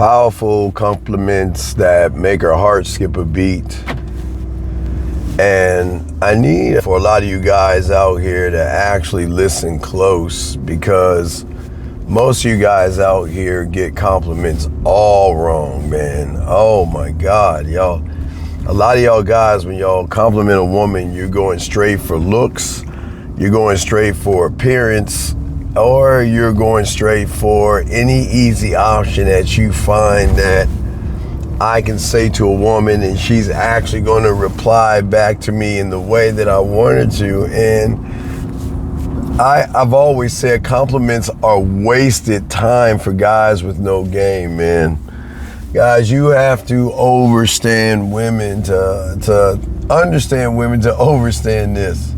powerful compliments that make her heart skip a beat. And I need for a lot of you guys out here to actually listen close, because most of you guys out here get compliments all wrong, man. Oh my God, y'all. A lot of y'all guys, when y'all compliment a woman, you're going straight for looks, you're going straight for appearance, or you're going straight for any easy option that you find that I can say to a woman and she's actually going to reply back to me in the way that I want her to. And I've always said compliments are wasted time for guys with no game, man. Guys, you have to understand women to understand this.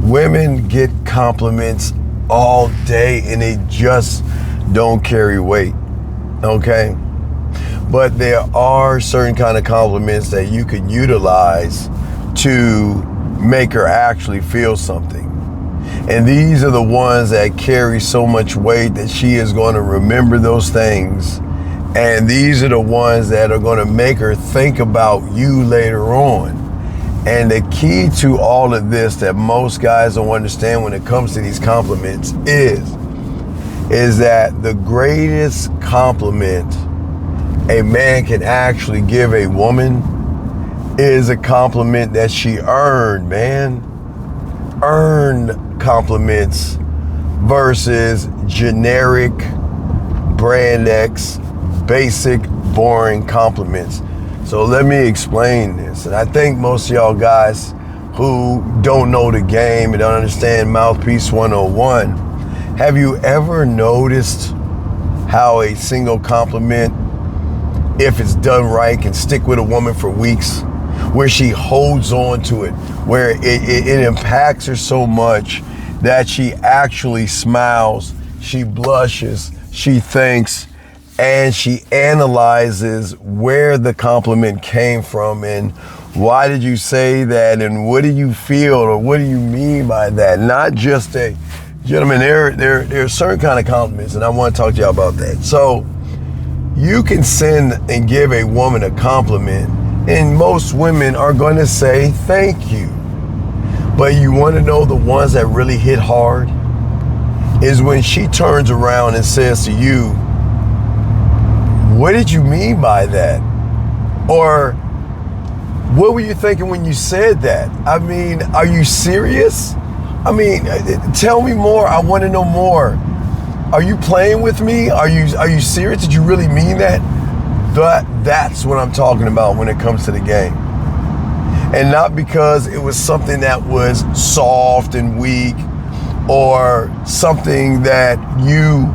Women get compliments all day and they just don't carry weight, okay? But there are certain kind of compliments that you can utilize to make her actually feel something. And these are the ones that carry so much weight that she is going to remember those things. And these are the ones that are going to make her think about you later on. And the key to all of this that most guys don't understand when it comes to these compliments is that the greatest compliment a man can actually give a woman is a compliment that she earned, man. Earned compliments versus generic, brand X, basic, boring compliments. So let me explain this. And I think most of y'all guys who don't know the game and don't understand Mouthpiece 101, have you ever noticed how a single compliment, if it's done right, can stick with a woman for weeks, where she holds on to it, where it impacts her so much that she actually smiles, she blushes, she thinks, and she analyzes where the compliment came from and why did you say that and what do you feel or what do you mean by that? Not just a, gentlemen, there are certain kind of compliments, and I want to talk to y'all about that. So you can send and give a woman a compliment, and most women are going to say thank you. But you want to know the ones that really hit hard is when she turns around and says to you, what did you mean by that? Or what were you thinking when you said that? I mean, are you serious? I mean, tell me more. I want to know more. Are you playing with me? Are you serious? Did you really mean that? That's what I'm talking about when it comes to the game. And not because it was something that was soft and weak or something that you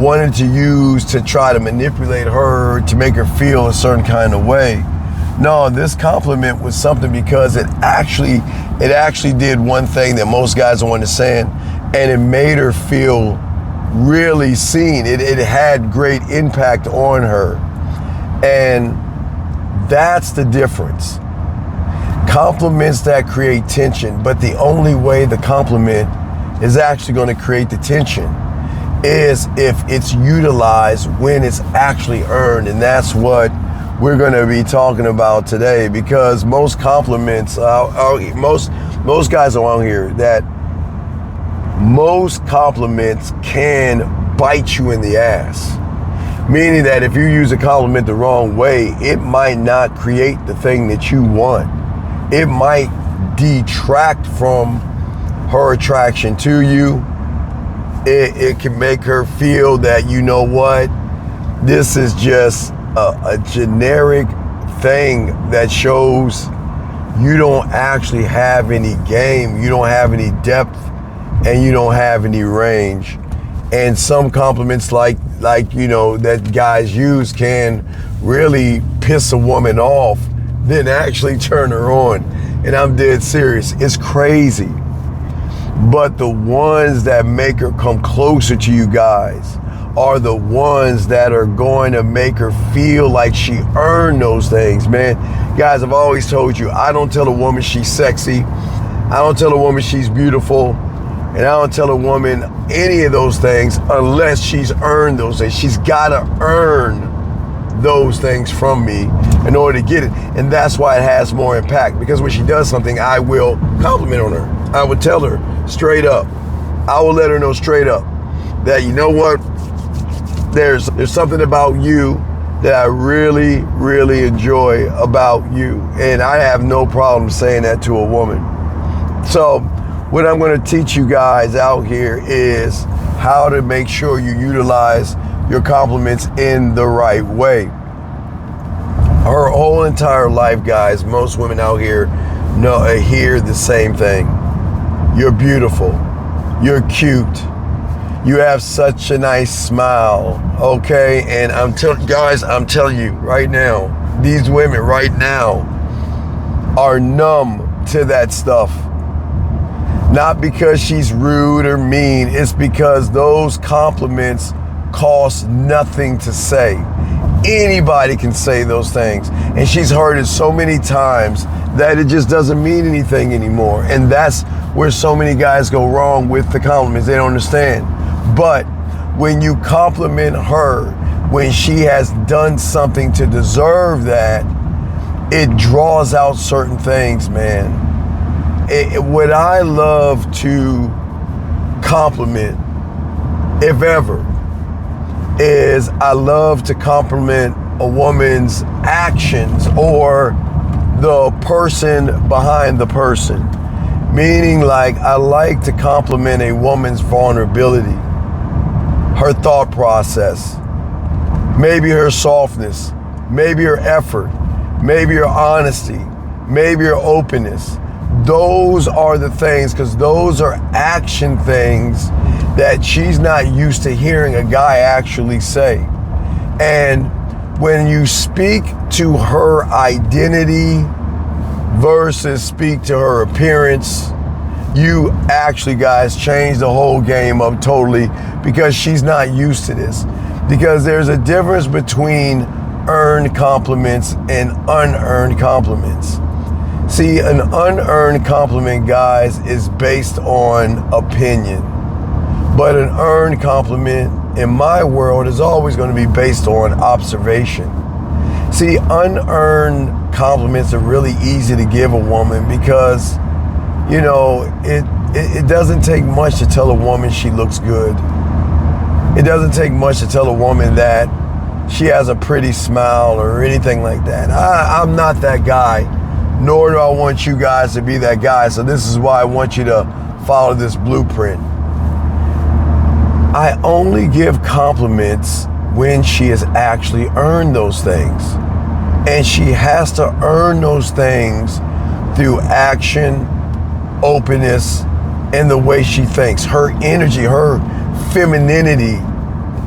wanted to use to try to manipulate her to make her feel a certain kind of way. No, this compliment was something because it actually did one thing that most guys don't understand, and it made her feel really seen. It had great impact on her. And that's the difference. Compliments that create tension, but the only way the compliment is actually going to create the tension is if it's utilized when it's actually earned. And that's what we're going to be talking about today, because most compliments, most guys around here, that most compliments can bite you in the ass. Meaning that if you use a compliment the wrong way, it might not create the thing that you want. It might detract from her attraction to you. It can make her feel that, you know what, this is just a generic thing that shows you don't actually have any game, you don't have any depth, and you don't have any range. And some compliments like you know that guys use can really piss a woman off, then actually turn her on. And I'm dead serious. It's crazy. But the ones that make her come closer to you guys are the ones that are going to make her feel like she earned those things, man. Guys, I've always told you, I don't tell a woman she's sexy. I don't tell a woman she's beautiful. And I don't tell a woman any of those things unless she's earned those things. She's got to earn those things from me in order to get it. And that's why it has more impact, because when she does something, I will compliment on her. I would tell her straight up. I will let her know straight up that, you know what, there's something about you that I really, really enjoy about you. And I have no problem saying that to a woman. So what I'm going to teach you guys out here is how to make sure you utilize your compliments in the right way. Her whole entire life, guys, most women out here hear the same thing. You're beautiful. You're cute. You have such a nice smile, okay? And I'm telling you right now, these women right now are numb to that stuff. Not because she's rude or mean, it's because those compliments cost nothing to say. Anybody can say those things. And she's heard it so many times that it just doesn't mean anything anymore. And that's where so many guys go wrong with the compliments. They don't understand. But when you compliment her, when she has done something to deserve that, it draws out certain things, man. What I love to compliment, if ever, is I love to compliment a woman's actions or the person behind the person. Meaning, like, I like to compliment a woman's vulnerability, her thought process, maybe her softness, maybe her effort, maybe her honesty, maybe her openness. Those are the things, because those are action things that she's not used to hearing a guy actually say. And when you speak to her identity versus speak to her appearance, you actually, guys, change the whole game up totally, because she's not used to this. Because there's a difference between earned compliments and unearned compliments. See, an unearned compliment, guys, is based on opinion. But an earned compliment, in my world, is always going to be based on observation. See, unearned compliments are really easy to give a woman because, you know, it doesn't take much to tell a woman she looks good. It doesn't take much to tell a woman that she has a pretty smile or anything like that. I'm not that guy, nor do I want you guys to be that guy. So this is why I want you to follow this blueprint. I only give compliments when she has actually earned those things. And she has to earn those things through action, openness, and the way she thinks. Her energy, her femininity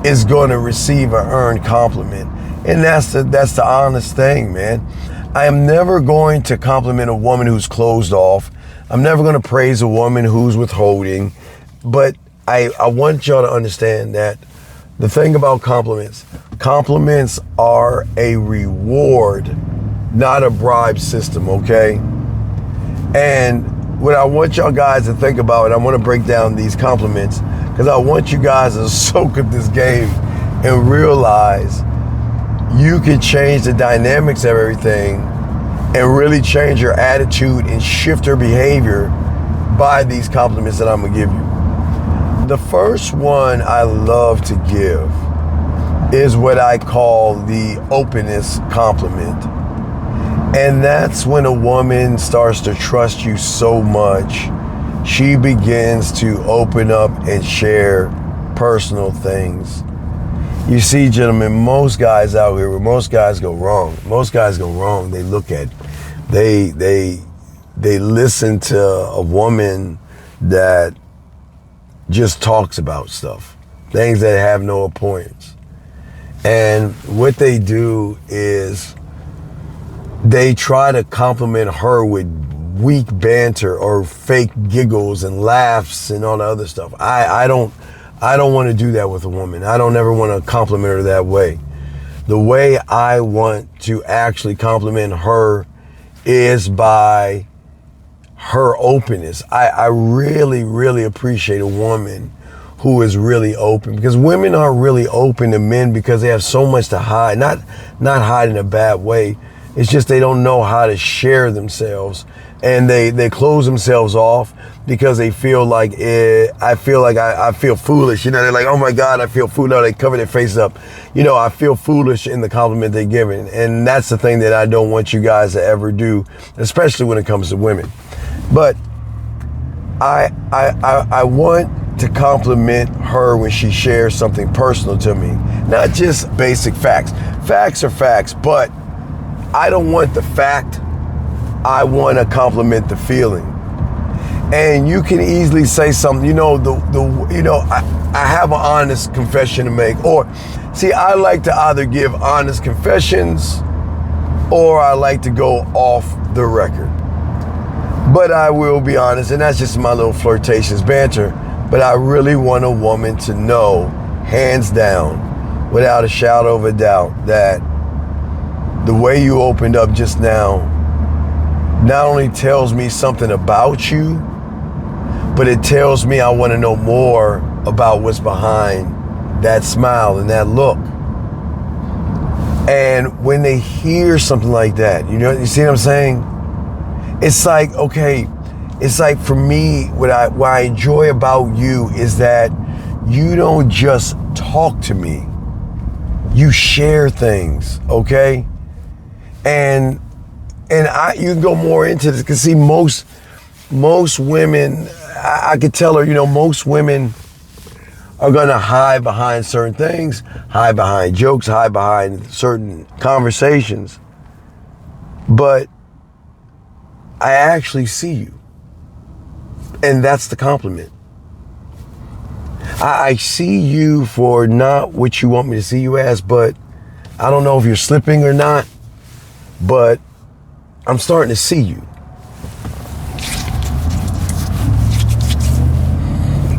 is going to receive an earned compliment. And that's the honest thing, man. I am never going to compliment a woman who's closed off. I'm never going to praise a woman who's withholding. But I want y'all to understand that the thing about compliments are a reward, not a bribe system, okay? And what I want y'all guys to think about, and I want to break down these compliments, because I want you guys to soak up this game and realize you can change the dynamics of everything and really change your attitude and shift your behavior by these compliments that I'm going to give you. The first one I love to give is what I call the openness compliment. And that's when a woman starts to trust you so much, she begins to open up and share personal things. You see, gentlemen, most guys out here, where most guys go wrong, they look at, they listen to a woman that just talks about stuff, things that have no importance. And what they do is they try to compliment her with weak banter or fake giggles and laughs and all the other stuff. I don't want to do that with a woman. I don't ever want to compliment her that way. The way I want to actually compliment her is by her openness. I really, really appreciate a woman who is really open, because women are really open to men because they have so much to hide. Not hide in a bad way. It's just they don't know how to share themselves, and they close themselves off because they feel like I feel foolish. You know, they're like, oh my God, I feel foolish. No, they cover their face up. You know, I feel foolish in the compliment they're giving, and that's the thing that I don't want you guys to ever do, especially when it comes to women. But I want to compliment her when she shares something personal to me, not just basic facts. Facts are facts, but I don't want the fact. I want to compliment the feeling. And you can easily say something, I have an honest confession to make. Or, see, I like to either give honest confessions or I like to go off the record. But I will be honest, and that's just my little flirtatious banter, but I really want a woman to know, hands down, without a shadow of a doubt, that the way you opened up just now not only tells me something about you, but it tells me I want to know more about what's behind that smile and that look. And when they hear something like that, you see what I'm saying? It's like, okay, it's like for me, what I enjoy about you is that you don't just talk to me. You share things, okay? And you can go more into this, because see, most women, I could tell her, most women are gonna hide behind certain things, hide behind jokes, hide behind certain conversations. But I actually see you. And that's the compliment. I see you for not what you want me to see you as, but I don't know if you're slipping or not, but I'm starting to see you.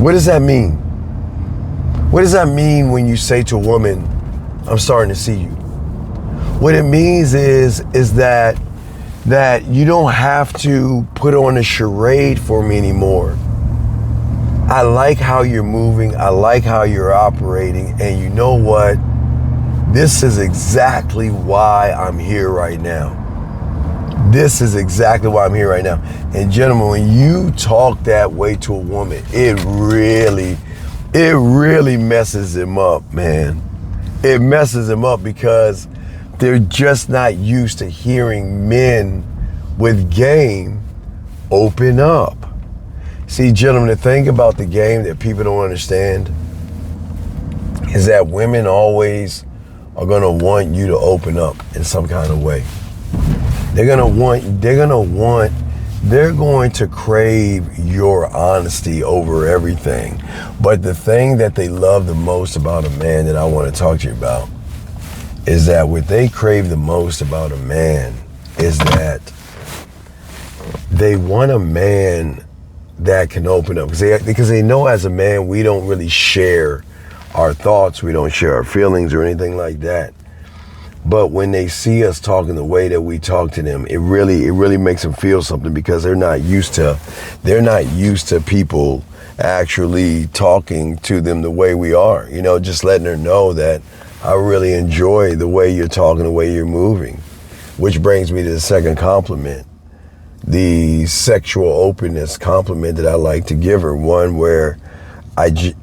What does that mean? What does that mean when you say to a woman, I'm starting to see you? What it means is that you don't have to put on a charade for me anymore. I like how you're moving. I like how you're operating. And you know what? This is exactly why I'm here right now. This is exactly why I'm here right now. And gentlemen, when you talk that way to a woman, it really messes them up, man. It messes them up because they're just not used to hearing men with game open up. See, gentlemen, the thing about the game that people don't understand is that women always are gonna want you to open up in some kind of way. They're going to crave your honesty over everything. But the thing that they love the most about a man that I want to talk to you about is that what they crave the most about a man is that they want a man that can open up. Because they know as a man, we don't really share our thoughts. We don't share our feelings or anything like that. But when they see us talking the way that we talk to them, it really makes them feel something, because they're not used to people actually talking to them the way we are. Just letting her know that I really enjoy the way you're talking, the way you're moving. Which brings me to the second compliment, the sexual openness compliment that I like to give her. One where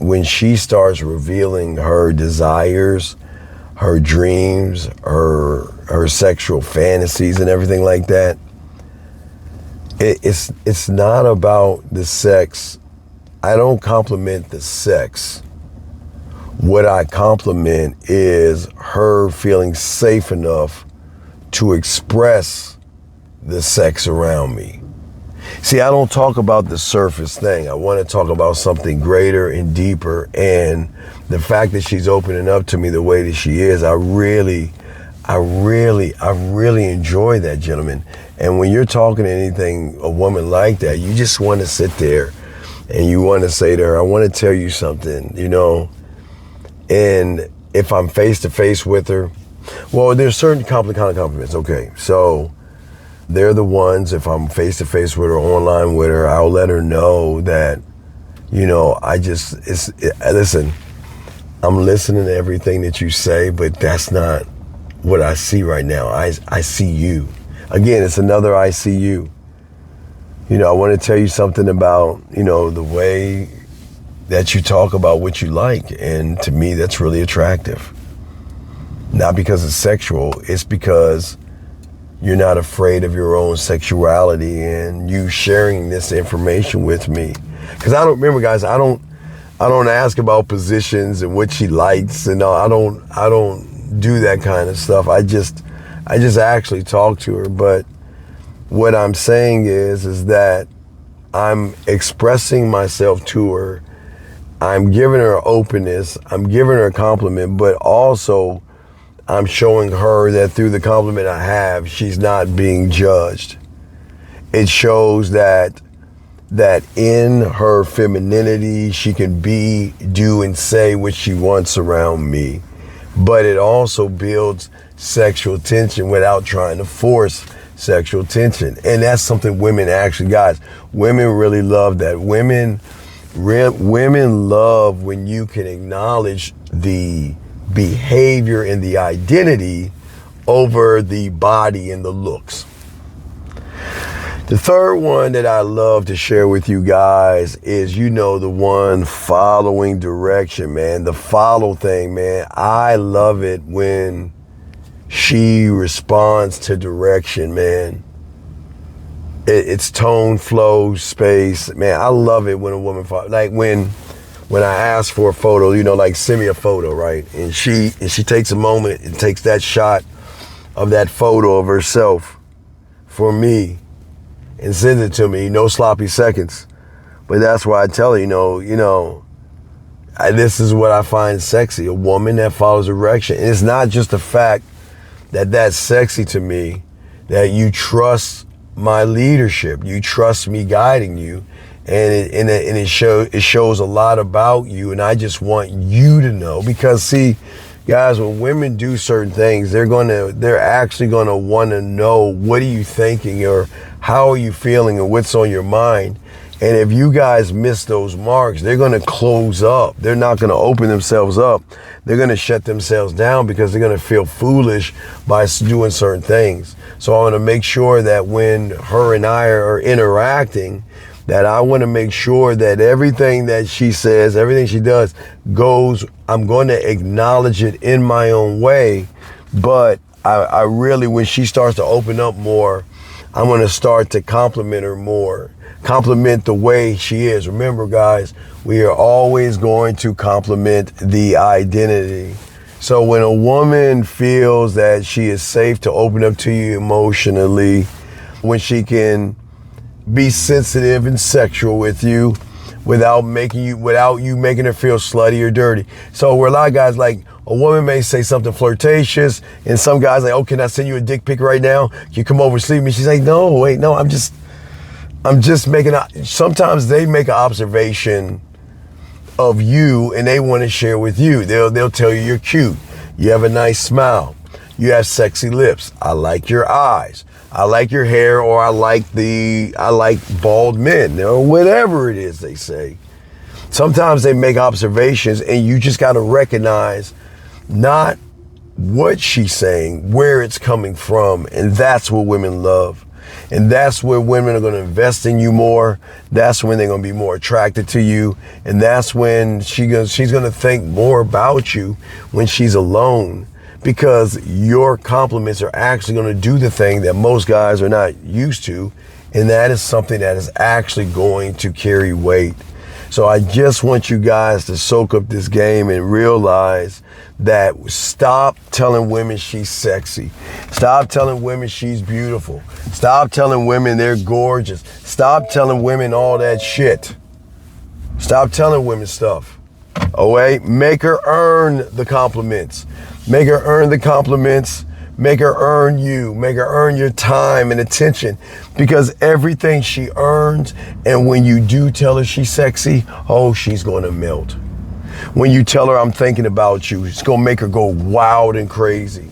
when she starts revealing her desires, her dreams, her sexual fantasies and everything like that, it's not about the sex. I don't compliment the sex. What I compliment is her feeling safe enough to express the sex around me. See, I don't talk about the surface thing. I want to talk about something greater and deeper. And the fact that she's opening up to me the way that she is, I really enjoy that, gentlemen. And when you're talking to a woman like that, you just want to sit there and you want to say to her, I want to tell you something, And if I'm face to face with her, well, there's certain kind of compliments. Okay, so They're the ones, if I'm face to face with her, online with her, I'll let her know that, listen, I'm listening to everything that you say, but that's not what I see right now. I see you. Again, it's another I see you. I want to tell you something about, the way that you talk about what you like. And to me, that's really attractive. Not because it's sexual, it's because you're not afraid of your own sexuality and you sharing this information with me. Because I don't remember, guys, I don't ask about positions and what she likes, and I don't do that kind of stuff. I just actually talk to her. But what I'm saying is that I'm expressing myself to her. I'm giving her openness. I'm giving her a compliment, but also I'm showing her that through the compliment I have, she's not being judged. It shows that in her femininity, she can be, do, and say what she wants around me. But it also builds sexual tension without trying to force sexual tension. And that's something women actually, guys, women really love that. Women love when you can acknowledge the behavior and the identity over the body and the looks. The third one that I love to share with you guys is, the one following direction, man. The follow thing, man. I love it when she responds to direction, man. It's tone, flow, space. Man, I love it when a woman follows. Like when I ask for a photo, like send me a photo, right? And she takes a moment and takes that shot of that photo of herself for me and sends it to me, no sloppy seconds. But that's why I tell her, this is what I find sexy, a woman that follows direction. And it's not just the fact that that's sexy to me, that you trust my leadership, you trust me guiding you, and it shows a lot about you. And I just want you to know, because see, guys, when women do certain things, they're actually gonna want to know, what are you thinking, or how are you feeling, and what's on your mind. And if you guys miss those marks, they're gonna close up. They're not gonna open themselves up. They're gonna shut themselves down because they're gonna feel foolish by doing certain things. So I wanna make sure that when her and I are interacting, that I wanna make sure that everything that she says, everything she does goes, I'm gonna acknowledge it in my own way. But I really, when she starts to open up more, I'm gonna start to compliment her more. Compliment the way she is. Remember, guys, we are always going to compliment the identity. So when a woman feels that she is safe to open up to you emotionally, when she can be sensitive and sexual with you without you making her feel slutty or dirty. So where a lot of guys, like, a woman may say something flirtatious, and some guys like, oh, can I send you a dick pic right now? Can you come over and sleep with me? She's like, no, wait, no, I'm just making sometimes they make an observation of you and they want to share with you. They'll tell you you're cute. You have a nice smile. You have sexy lips. I like your eyes. I like your hair, or I like bald men, or whatever it is they say. Sometimes they make observations and you just got to recognize not what she's saying, where it's coming from. And that's what women love. And that's where women are going to invest in you more. That's when they're going to be more attracted to you. And that's when she's going to think more about you when she's alone, because your compliments are actually going to do the thing that most guys are not used to. And that is something that is actually going to carry weight. So I just want you guys to soak up this game and realize that stop telling women she's sexy. Stop telling women she's beautiful. Stop telling women they're gorgeous. Stop telling women all that shit. Stop telling women stuff. Okay? Make her earn the compliments. Make her earn the compliments. Make her earn you. Make her earn your time and attention, because everything she earns, and when you do tell her she's sexy, oh, she's going to melt. When you tell her I'm thinking about you, it's going to make her go wild and crazy.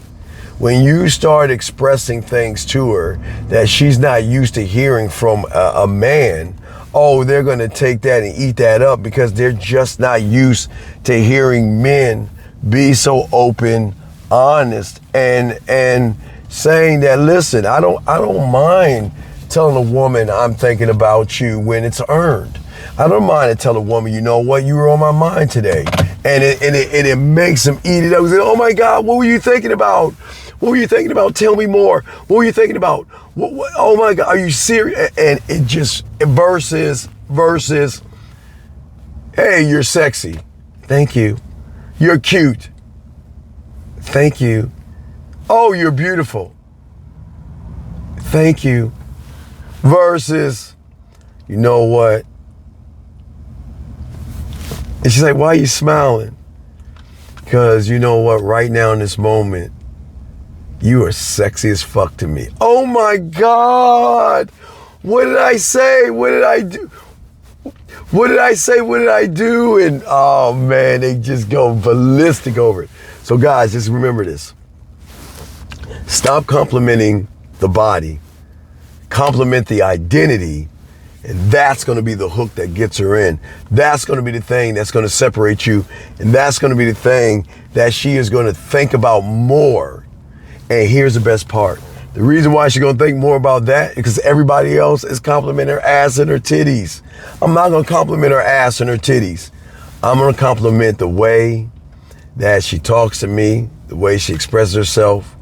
When you start expressing things to her that she's not used to hearing from a man, oh, they're going to take that and eat that up because they're just not used to hearing men be so open, honest, and saying that, listen, I don't mind telling a woman I'm thinking about you when it's earned. I don't mind to tell a woman, you know what, you were on my mind today. And it makes them eat it up. Say, oh my God, what were you thinking about? What were you thinking about? Tell me more. What were you thinking about? What, oh my God, are you serious? And it just, versus, hey, you're sexy. Thank you. You're cute. Thank you. Oh, you're beautiful. Thank you. Versus, you know what? And she's like, why are you smiling? Because you know what? Right now in this moment, you are sexy as fuck to me. Oh my God. What did I say? What did I do? What did I say? What did I do? And oh man, they just go ballistic over it. So guys, just remember this. Stop complimenting the body. Compliment the identity. And that's going to be the hook that gets her in. That's going to be the thing that's going to separate you. And that's going to be the thing that she is going to think about more. And here's the best part. The reason why she's going to think more about that is because everybody else is complimenting her ass and her titties. I'm not going to compliment her ass and her titties. I'm going to compliment the way that she talks to me, the way she expresses herself.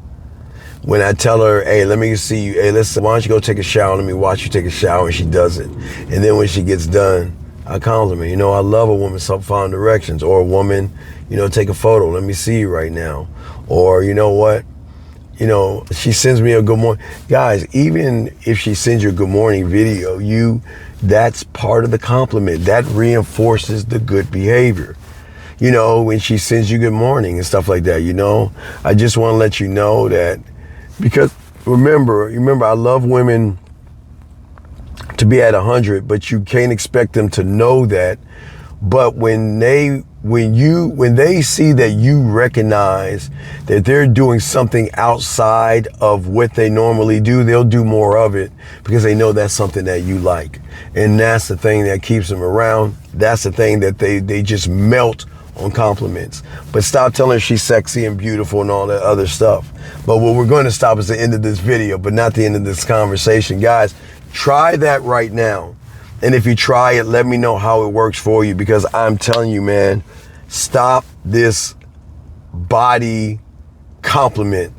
When I tell her, hey, let me see you. Hey, listen, why don't you go take a shower? Let me watch you take a shower. And she does it. And then when she gets done, I compliment. You know, I love a woman following directions. Or a woman, you know, take a photo. Let me see you right now. Or, you know what? You know, she sends me a good morning. Guys, even if she sends you a good morning video, that's part of the compliment. That reinforces the good behavior. You know, when she sends you good morning and stuff like that, you know, I just want to let you know that. Because remember, I love women to be at 100, but you can't expect them to know that. But when they see that you recognize that they're doing something outside of what they normally do, they'll do more of it because they know that's something that you like. And that's the thing that keeps them around. That's the thing that they just melt on compliments. But stop telling her she's sexy and beautiful and all that other stuff. But what we're going to stop is the end of this video, but not the end of this conversation. Guys, try that right now. And if you try it, let me know how it works for you, because I'm telling you, man, stop this body compliment.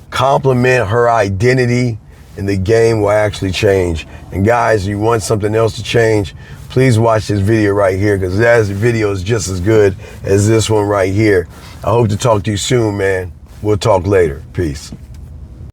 Compliment her identity, and the game will actually change. And guys, you want something else to change, please watch this video right here, because that video is just as good as this one right here. I hope to talk to you soon, man. We'll talk later. Peace.